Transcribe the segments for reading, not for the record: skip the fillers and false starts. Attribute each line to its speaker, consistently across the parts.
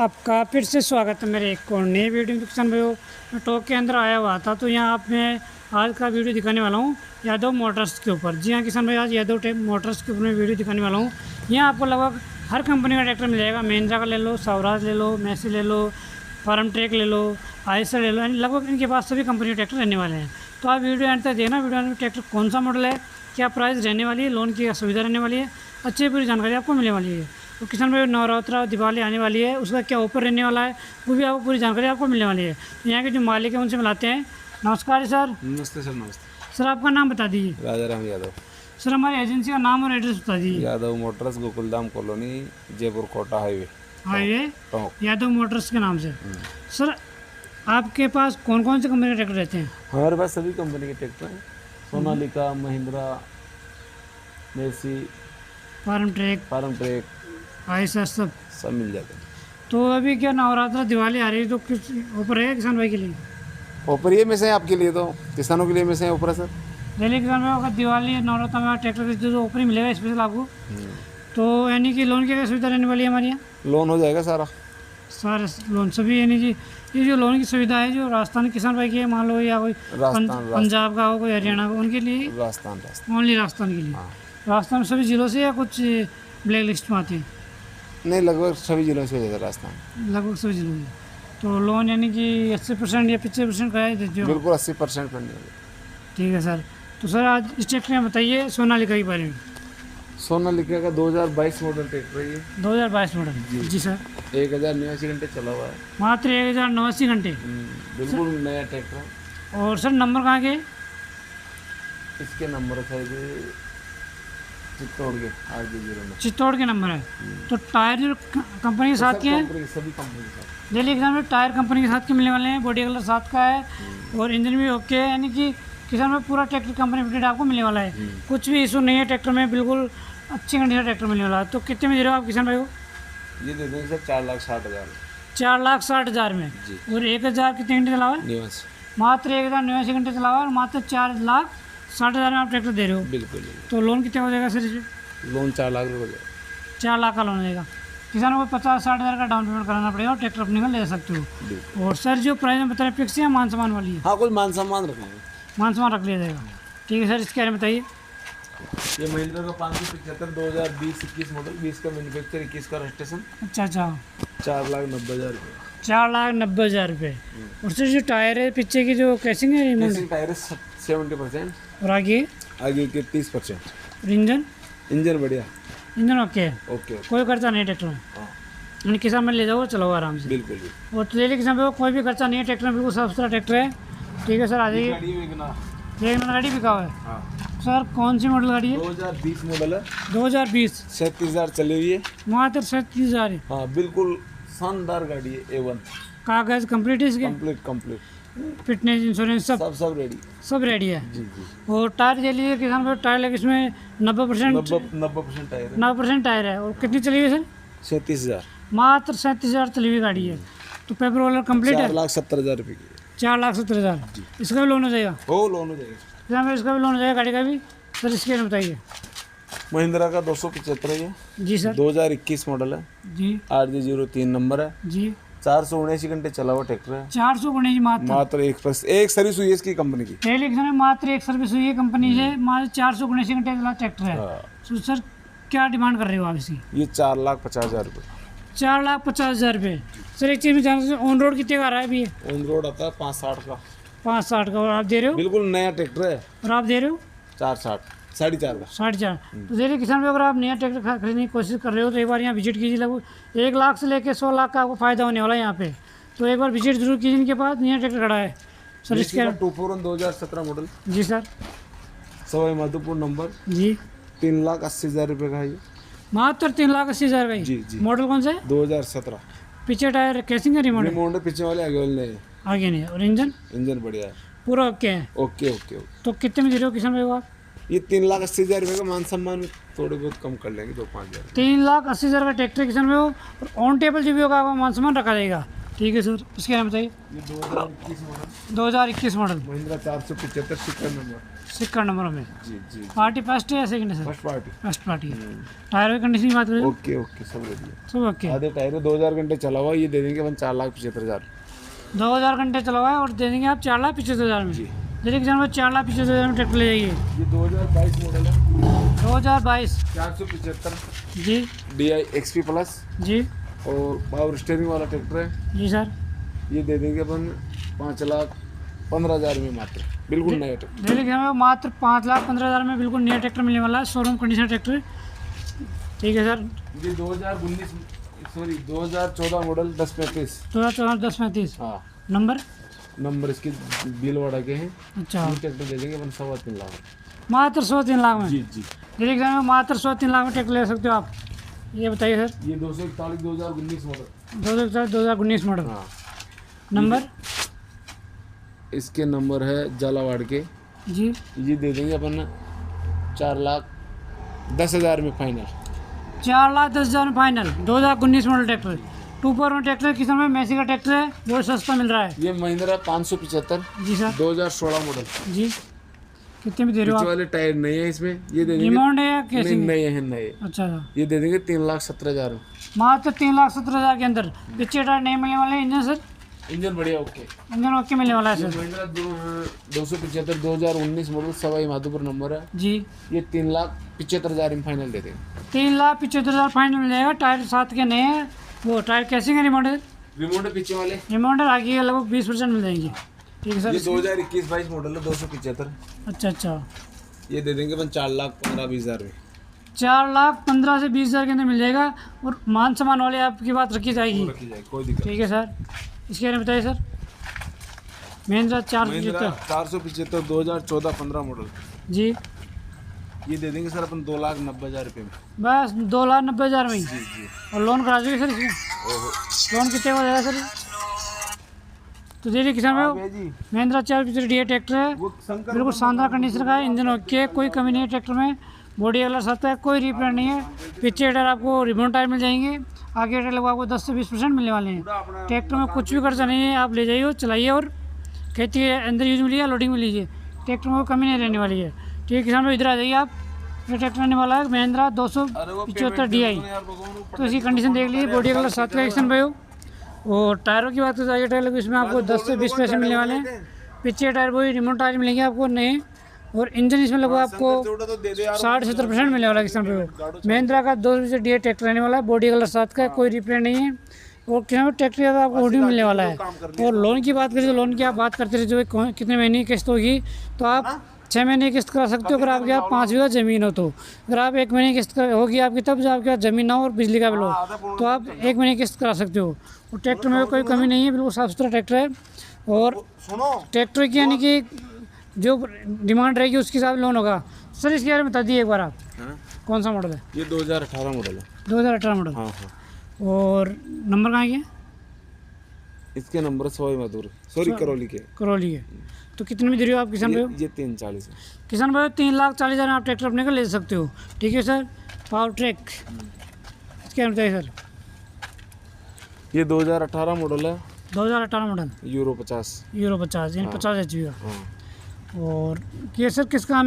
Speaker 1: आपका फिर से स्वागत है मेरे एक और नए वीडियो में। किसान भाइयों, मैं टॉक के अंदर आया हुआ था तो यहाँ आप मैं आज का वीडियो दिखाने वाला हूँ यादव मोटर्स के ऊपर। जी हाँ किसान भाई, आज यादव मोटर्स के ऊपर मैं वीडियो दिखाने वाला हूँ। यहाँ आपको लगभग हर कंपनी का ट्रैक्टर मिल जाएगा। महिंद्रा का ले लो, स्वराज ले लो, मैसी ले लो, फार्म ट्रैक ले लो, आयसर ले लो, यानी लगभग इनके पास सभी कंपनी के ट्रैक्टर रहने वाले हैं। तो आप वीडियो एंड तक देखना। वीडियो में ट्रैक्टर कौन सा मॉडल है, क्या प्राइस रहने वाली है, लोन की सुविधा रहने वाली है, अच्छी पूरी जानकारी आपको मिलने वाली है। तो किसान भाई, नवरात्रा दिवाली आने वाली है, उसका क्या ऑफर रहने वाला है वो भी आपको पूरी जानकारी आपको मिलने वाली है। तो यहाँ के जो मालिक है उनसे मिलाते हैं। नमस्कार सर।
Speaker 2: नमस्ते सर। नमस्ते
Speaker 1: सर, आपका नाम बता दीजिए।
Speaker 2: राजा राम यादव।
Speaker 1: सर, हमारी एजेंसी का नाम और एड्रेस बता दीजिए।
Speaker 2: Yadav Motors, Gokuldham Colony, Jaipur Kota highway.
Speaker 1: Yadav Motors के नाम से। सर, आपके पास कौन कौन से कंपनी के ट्रैक्टर रहते हैं?
Speaker 2: हमारे पास सभी कंपनी के ट्रैक्टर हैं। Sonalika, Mahindra, Massey,
Speaker 1: Farmtrac, Eicher सब
Speaker 2: मिल जाते हैं।
Speaker 1: तो अभी क्या नवरात्रा दिवाली आ रही है तो कुछ ऑफर है किसान भाई के लिए?
Speaker 2: ऊपर ये में से आपके लिए, तो किसानों के लिए में से ऊपर है सर।
Speaker 1: डेली किसान भाई, अगर दिवाली नवरात्रा में ट्रैक्टर के जो ऑफर ही मिलेगा स्पेशल आपको, तो यानी कि लोन की क्या सुविधा रहने वाली है हमारे यहाँ?
Speaker 2: लोन हो जाएगा सारा
Speaker 1: लोन सभी, यानी कि ये जो लोन की सुविधा है जो राजस्थान किसान भाई की है, मान लो या कोई पंजाब का हो, कोई हरियाणा का, उनके लिए
Speaker 2: राजस्थान
Speaker 1: ओनली राजस्थान के लिए। राजस्थान में सभी जिलों से या कुछ ब्लैक लिस्ट में आते हैं?
Speaker 2: नहीं, लगभग सभी जिलों से हो जाएगा राजस्थान।
Speaker 1: लगभग सभी जिलों में। तो लोन यानी कि 80% या 85% का है देते हो?
Speaker 2: बिल्कुल 80% करने वाले।
Speaker 1: ठीक है सर। तो सर, आज इस ट्रैक्टर में बताइए सोनालिका के बारे में।
Speaker 2: सोनालिका का 2022 मॉडल ट्रैक्टर है ये।
Speaker 1: 2022 मॉडल। जी सर।
Speaker 2: 1089 घंटे चला हुआ है।
Speaker 1: मात्र 1089 घंटे।
Speaker 2: बिल्कुल नया ट्रैक्टर है।
Speaker 1: और सर, नंबर कहाँ के?
Speaker 2: इसके नंबर है
Speaker 1: चित्तौड़ के नंबर है। तो टायर जो कंपनी के साथ के हैं,
Speaker 2: सभी कंपनी के साथ।
Speaker 1: डेली एग्जाम में टायर कंपनी के साथ के मिलने वाले हैं। बॉडी कलर साथ का है और इंजन भी ओके है, यानी कि किसान में पूरा ट्रैक्टर कंपनी फिटेड आपको मिलने वाला है। कुछ भी इशू नहीं है ट्रैक्टर में, बिल्कुल अच्छी कंडीशन ट्रैक्टर मिलने वाला है। तो कितने में दे रहे हो आप किसान भाई को?
Speaker 2: ये दे देंगे सर 4,60,000।
Speaker 1: 4,60,000 में। और 1,000 कितने घंटे चला हुआ है? मात्र 1,089 घंटे चला हुआ है और मात्र 4,60,000 में आप ट्रैक्टर दे रहे हो।
Speaker 2: बिल्कुल।
Speaker 1: तो लोन कितना हो जाएगा सर इसमें?
Speaker 2: लोन 4 लाख रुपये।
Speaker 1: 4 लाख का लोन हो जाएगा। किसानों को 50-60,000 का डाउन पेमेंट कराना पड़ेगा और ट्रैक्टर अपने को ले सकते हो। और सर, जो प्राइस में बता रहे फिक्स है मान सम्मान वाली है?
Speaker 2: हाँ, कोई मान सम्मान रखेंगे।
Speaker 1: मान सम्मान रख लिया जाएगा। ठीक है सर, इसके बारे में बताइए।
Speaker 2: ये महिंद्रा का 575 2020-21 मॉडल, 20 का मैन्युफैक्चर, 21 का रजिस्ट्रेशन।
Speaker 1: अच्छा।
Speaker 2: 4,90,000 रुपये।
Speaker 1: 4,90,000 रुपये। और सर, जो टायर है पीछे की जो कैसिंग है,
Speaker 2: टायर है 70%।
Speaker 1: और आगे
Speaker 2: के 30%।
Speaker 1: और इंजन
Speaker 2: बढ़िया।
Speaker 1: इंजन ओके है।
Speaker 2: ओके।
Speaker 1: कोई खर्चा नहीं ट्रैक्टर में। यानी किसान में ले जाओ, चलाओ आराम से।
Speaker 2: बिल्कुल।
Speaker 1: और डेली किसान में कोई भी खर्चा नहीं है ट्रैक्टर में, बिल्कुल साफ सुथरा ट्रैक्टर है। ठीक है सर, आ जाइए। वैगनर गाड़ी बिका हुआ है। सर, कौन सी मॉडल गाड़ी है?
Speaker 2: 2020 मॉडल है।
Speaker 1: 2020।
Speaker 2: 37,000 चली हुई है।
Speaker 1: मात्र 37,000 है।
Speaker 2: हाँ, बिल्कुल शानदार गाड़ी है। A1
Speaker 1: कागज कंप्लीट है इसके?
Speaker 2: कंप्लीट।
Speaker 1: फिटनेस, इंश्योरेंस सब
Speaker 2: रेडी।
Speaker 1: सब रेडी है।
Speaker 2: जी।
Speaker 1: और टायर के लिए किसान भाई, टायर लगे इसमें
Speaker 2: 90% टायर है।
Speaker 1: 90% टायर है। और कितनी चली हुई सर?
Speaker 2: 37,000।
Speaker 1: मात्र 37,000 चली हुई गाड़ी है। तो पेपर वाला कंप्लीट है।
Speaker 2: 4,70,000 रुपये की।
Speaker 1: 4,70,000। इसका भी लोन हो जाएगा?
Speaker 2: लोन हो जाएगा
Speaker 1: किसान भाई, इसका भी लोन हो जाएगा गाड़ी का भी। सर, इसके बारे में बताइए।
Speaker 2: महिंद्रा का 275 है।
Speaker 1: जी सर।
Speaker 2: 2021 मॉडल है।
Speaker 1: जी।
Speaker 2: RJ03 नंबर है।
Speaker 1: जी।
Speaker 2: 479 घंटे चला हुआ ट्रैक्टर है।
Speaker 1: 479
Speaker 2: मात्र एक सर्विस हुई है इसकी कंपनी की।
Speaker 1: पहले किसान मात्र एक सर्विस हुई है कंपनी से, मात्र 479 घंटे चला ट्रैक्टर है। तो सर, क्या डिमांड कर रहे हो आप इसकी?
Speaker 2: ये 4,50,000 रुपये।
Speaker 1: 4,50,000 रुपये। सर, एक चीज़ में जानना चाहिए, ऑन रोड कितने का आ रहा है अभी?
Speaker 2: ऑन रोड आता है 5,60 का।
Speaker 1: 5,60 का। और आप दे रहे हो?
Speaker 2: बिल्कुल नया ट्रैक्टर है।
Speaker 1: और आप दे रहे हो?
Speaker 2: 4,60, 4.5 का।
Speaker 1: 4.5। तो देखिए किसान भाई, अगर आप नया ट्रैक्टर खरीदने की कोशिश कर रहे हो तो एक बार यहाँ विजिट कीजिए। लगभग 1 लाख से लेकर 100 लाख का आपको फायदा होने वाला है यहाँ पे। तो एक बार विजिट जरूर कीजिए। इनके पास नया ट्रैक्टर खड़ा है। सर, इसके
Speaker 2: 2017 मॉडल।
Speaker 1: जी सर।
Speaker 2: सवाई माधोपुर नंबर।
Speaker 1: जी।
Speaker 2: 3,80,000 रुपये का है ये।
Speaker 1: मात्र 3,80,000 का ही?
Speaker 2: जी।
Speaker 1: मॉडल कौन सा है?
Speaker 2: 2017।
Speaker 1: पीछे टायर कैसिंग है? रिमोट
Speaker 2: पीछे वाले आगे वाले नहीं।
Speaker 1: आगे नहीं। और इंजन
Speaker 2: बढ़िया है।
Speaker 1: पूरा ओके है?
Speaker 2: ओके।
Speaker 1: तो कितने में दे रहे हो किसान भाई को आप?
Speaker 2: ये 3,80,000 रुपये का मान सम्मान में थोड़े बहुत कम कर लेंगे, 2-5 हज़ार।
Speaker 1: 3,80,000 का ट्रैक्टर किसान भाई हो। और ऑन टेबल जो भी होगा आपको मान सम्मान रखा जाएगा। ठीक है सर, इसके बारे में बताइए।
Speaker 2: ये 2021 मॉडल
Speaker 1: 2021 मॉडल,
Speaker 2: महिंद्रा 475 सिक्का नंबर।
Speaker 1: सिक्का नंबर में।
Speaker 2: जी जी,
Speaker 1: पार्टी फर्स्ट है या सेकंड है sir?
Speaker 2: First party.
Speaker 1: First party है। टायर की कंडीशन की बात करें तो
Speaker 2: ओके ओके, सब बढ़िया।
Speaker 1: सब ओके।
Speaker 2: आधे टायर है, 2000 घंटे चला हुआ, ये दे देंगे अपन 4,75,000।
Speaker 1: 2000 घंटे चला हुआ है और दे देंगे आप 4,75,000 में।
Speaker 2: जी।
Speaker 1: जैसे कि जानवर 4,75,000 में ट्रैक्टर ले जाइए।
Speaker 2: ये 2022 मॉडल है,
Speaker 1: 2022
Speaker 2: 475
Speaker 1: जी
Speaker 2: DI XP प्लस
Speaker 1: जी
Speaker 2: और पावर स्टीयरिंग वाला ट्रैक्टर है।
Speaker 1: जी सर।
Speaker 2: ये दे देंगे अपन 5,15,000 में मात्र, बिल्कुल नया ट्रैक्टर।
Speaker 1: जैसे कि हमें मात्र 5,15,000 में बिल्कुल नया ट्रैक्टर मिलने वाला है, शोरूम कंडीशन ट्रैक्टर। ठीक है सर।
Speaker 2: ये 2014 मॉडल 1035।
Speaker 1: 2014 1035
Speaker 2: हाँ,
Speaker 1: नंबर
Speaker 2: इसके बिल वाड़ा के हैं।
Speaker 1: अच्छा,
Speaker 2: ये ट्रैक्टर दे देंगे अपन 3.25 लाख।
Speaker 1: मात्र 103 लाख में।
Speaker 2: जी जी।
Speaker 1: जैसे कि हमें मात्र 103 लाख में ट्रैक्टर ले सकते हो आप। ये बताइए सर।
Speaker 2: ये 241 2019 मॉडल।
Speaker 1: 2019 मॉडल
Speaker 2: हाँ,
Speaker 1: नंबर।
Speaker 2: इसके नंबर है झालावाड़ के।
Speaker 1: जी
Speaker 2: ये दे देंगे अपन 4,10,000 में फाइनल।
Speaker 1: 4,10,000 में फाइनल। 2019 मॉडल ट्रैक्टर, 2.1 ट्रैक्टर किसान में मैसी का ट्रैक्टर है, बहुत सस्ता मिल रहा है।
Speaker 2: ये महिंद्रा 575
Speaker 1: जी सर।
Speaker 2: 2016 मॉडल।
Speaker 1: जी कितने में दे रहे हो
Speaker 2: पीछे
Speaker 1: आप?
Speaker 2: वाले टायर नए हैं इसमें, ये दे देंगे।
Speaker 1: रिमाउंड है या कैसे?
Speaker 2: नहीं, नए हैं नए।
Speaker 1: अच्छा,
Speaker 2: ये दे देंगे 3,17,000 में।
Speaker 1: मात्र 3,17,000 के अंदर। पीछे टायर नहीं मिलने वाले। Engine sir?
Speaker 2: इंजन बढ़िया, ओके।
Speaker 1: इंजन ओके मिलने वाला है
Speaker 2: ये
Speaker 1: sir.
Speaker 2: Mahindra 275 2019 model, Sawai Madhopur number है।
Speaker 1: जी
Speaker 2: ये 3,75,000 में फाइनल दे देंगे।
Speaker 1: 3,75,000 फाइनल मिल जाएगा। टायर 7 के नए हैं। वो टायर कैसे हैं? रिमाउंड
Speaker 2: रिमोट है पीछे वाले।
Speaker 1: रिमाउंड आगे के लगभग 20% मिल जाएंगे। ठीक है
Speaker 2: ये
Speaker 1: सर।
Speaker 2: 2021-22 मॉडल है 275।
Speaker 1: अच्छा अच्छा,
Speaker 2: ये दे देंगे अपन 4,15,20,000 में।
Speaker 1: 4,15,000 से 20,000 के अंदर मिल जाएगा और मान सम्मान वाले आपकी बात रखी जाएगी।
Speaker 2: रखी जाए, कोई दिक्कत
Speaker 1: ठीक है सर। इसके बारे में बताइए सर। महिंद्रा 475
Speaker 2: 475 2014-15 मॉडल।
Speaker 1: जी,
Speaker 2: ये दे देंगे सर अपन 2,90,000 रुपये में।
Speaker 1: बस 2,90,000 में ही।
Speaker 2: जी जी।
Speaker 1: और लोन करा दीजिए सर इसमें।
Speaker 2: ओहो,
Speaker 1: लोन कितने का हो जाएगा सर? तो देखिए किसान भाई,
Speaker 2: जी।
Speaker 1: महिंद्रा 475 DI ट्रैक्टर है,
Speaker 2: वो शंकर
Speaker 1: बिल्कुल शानदार कंडीशन का है। इंजन ओके है, कोई कमी नहीं है ट्रैक्टर में। बॉडी कलर सस्ता है, कोई रिपेयर नहीं है। पीछे टायर आपको रिबन टायर मिल जाएंगे, आगे टायर लगभग आपको 10 से 20% मिलने वाले हैं। ट्रैक्टर में कुछ भी खर्चा नहीं है, आप ले जाइए चलाइए और खेती के अंदर यूज में लीजिए, लोडिंग में लीजिए। ट्रैक्टर में कोई कमी नहीं रहने वाली है। ठीक है किसान भाई, इधर आ जाइए आप। ये ट्रैक्टर आने वाला है महिंद्रा 275 DI। तो इसकी कंडीशन देख लीजिए, बॉडी कलर 7 का किसान भाई। और टायरों की बात तो आगे टायर इसमें आपको 10 से 20% मिलने वाले हैं। पीछे टायर वही रिमोट टायर मिलेंगे आपको नए। और इंजन इसमें लगभग आपको 60-70% मिलने वाला है किसान भाई। महिंद्रा का 275 DI ट्रैक्टर रहने वाला है, बॉडी कलर 7 का, कोई रिपेयर नहीं है। और किसान ट्रैक्टर ज़्यादा आपको होल्डिंग मिलने वाला है। और लोन की बात करें तो लोन की आप बात करते रहे जो कितने महीने की किस्त होगी, तो आप 6 महीने की किस्त करा सकते हो अगर आपके पास 5 बीघा ज़मीन हो तो। अगर आप 1 महीने की किस्त होगी आपकी, तब जब आपके पास ज़मीन ना हो और बिजली का बिल हो, तो आप 1 महीने की किस्त करा सकते हो। और ट्रैक्टर में कोई कमी नहीं है, बिल्कुल साफ़ सुथरा ट्रैक्टर है। और ट्रैक्टर की यानी कि जो डिमांड रहेगी उसके हिसाब से लोन होगा। सर इसके बारे में बता दिए एक बार आप।
Speaker 2: हाँ?
Speaker 1: कौन सा मॉडल है?
Speaker 2: ये 2018 मॉडल है।
Speaker 1: 2018 मॉडल।
Speaker 2: हाँ हाँ।
Speaker 1: और नंबर कहाँ के?
Speaker 2: इसके नंबर सवाई माधोपुर, सॉरी करौली के।
Speaker 1: करौली है। तो कितने में दे रहे हो आप किसान भाई?
Speaker 2: ये 340 है।
Speaker 1: किसान भाई 3,40,000 में आप ट्रैक्टर अपने का ले सकते हो। ठीक है सर। पावर ट्रैक इसके बारे में बताइए सर।
Speaker 2: ये 2018 मॉडल है,
Speaker 1: 2018 मॉडल,
Speaker 2: यूरो 50।
Speaker 1: यूरो 50 यानी 50 HP का।
Speaker 2: हाँ,
Speaker 1: और ये सर किस काम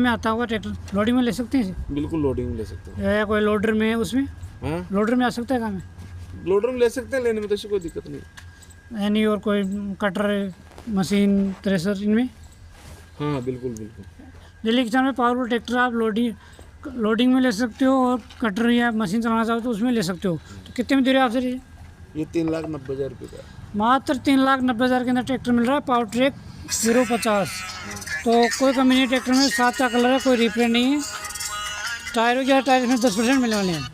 Speaker 1: में आता होगा ट्रैक्टर? लोडिंग में ले सकते हैं इसे?
Speaker 2: बिल्कुल लोडिंग में ले सकते हैं।
Speaker 1: या कोई लोडर में उसमें
Speaker 2: हाँ,
Speaker 1: लोडर में आ सकता है काम में?
Speaker 2: लोडर में ले सकते हैं, लेने में तो ऐसी कोई दिक्कत नहीं।
Speaker 1: यानी और कोई कटर मशीन थ्रेशर इनमें?
Speaker 2: हाँ बिल्कुल बिल्कुल।
Speaker 1: दिल्ली किसान में पावरफुल ट्रैक्टर आप लोडिंग में ले सकते हो और कटर या मशीन चलाना चाहो तो उसमें ले सकते हो। तो कितने में दे रहे हो आप सर ये?
Speaker 2: 3,90,000 रुपये का।
Speaker 1: मात्र 3,90,000 के अंदर ट्रैक्टर मिल रहा है, पावर ट्रैक यूरो 50। तो कोई कमी नहीं ट्रैक्टर में, 7 का कलर है, कोई रिपेयर नहीं है। टायरों के टायर में 10% मिलने वाले हैं।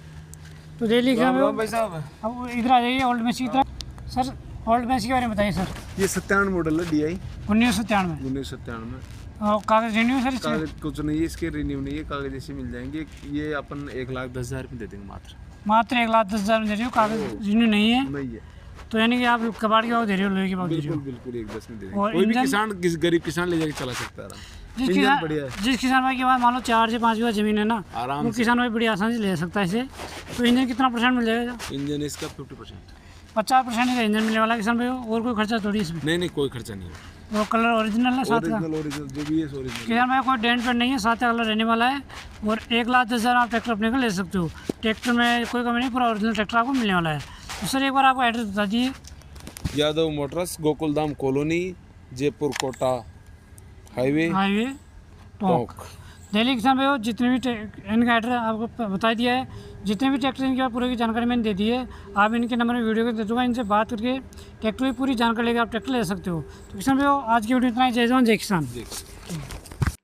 Speaker 1: तो दिल्ली किसान
Speaker 2: भाई साहब,
Speaker 1: अब इधर आ जाइए ओल्ड मैसी की तरफ। सर ओल्ड मैसी के बारे में बताइए सर।
Speaker 2: ये 97 मॉडल है, DI
Speaker 1: 1997।
Speaker 2: 1997
Speaker 1: और कागज़ रिन्यू सर इसमें?
Speaker 2: कागज कुछ नहीं है, इसके रिन्यू नहीं है, कागज ऐसे मिल जाएंगे। ये अपन 1,10,000 रुपये दे देंगे मात्र।
Speaker 1: 1,10,000 में दे रही हो, कागज़ रिन्यू नहीं है।
Speaker 2: नहीं है,
Speaker 1: तो यानी कि आप कबाड़ के भाव दे रहे हो, लोहे के भाव दे रहे
Speaker 2: बिल्कुल
Speaker 1: हो।
Speaker 2: बिल्कुल 1,10 में दे देंगे।
Speaker 1: और
Speaker 2: कोई भी
Speaker 1: इंजन?
Speaker 2: किसान, गरीब किसान ले जाके चला सकता है आराम। इंजन बढ़िया है।
Speaker 1: जिस किसान भाई के पास मान लो 4 से 5 बीघा ज़मीन है ना,
Speaker 2: आराम
Speaker 1: वो
Speaker 2: से।
Speaker 1: किसान भाई बड़ी आसानी से ले सकता है इसे। तो इंजन कितना % मिल जाएगा?
Speaker 2: इंजन इसका 50%।
Speaker 1: 50% का इंजन मिलने वाला है किसान भाई, और कोई खर्चा थोड़ी इसमें।
Speaker 2: नहीं कोई खर्चा नहीं है,
Speaker 1: और कलर ओरिजिनल है साथ का
Speaker 2: ओरिजिनल जो भी है ओरिजिनल।
Speaker 1: किसान भाई, कोई डेंट पेंट नहीं है, साथ का कलर रहने वाला है। और 1,10,000 आप ट्रैक्टर अपने को ले सकते हो। ट्रैक्टर में कोई कमी नहीं, पूरा ओरिजिनल ट्रैक्टर आपको मिलने वाला है। तो सर एक बार आपको एड्रेस बता दीजिए।
Speaker 2: Yadav Motors, Gokuldham Colony, Jaipur Kota highway
Speaker 1: Tonk. Delhi किसान भाई, जितने भी इनका एड्रेस आपको बता दिया है, जितने भी ट्रैक्टर इनकी पूरी की जानकारी मैंने दे दी है। आप इनके नंबर में वीडियो को दे दूँगा, इनसे बात करके ट्रैक्टर की पूरी जानकारी लेकर आप ट्रैक्टर ले सकते हो। तो किसान भाई, आज की वीडियो इतना ही। जय जवान जय किसान।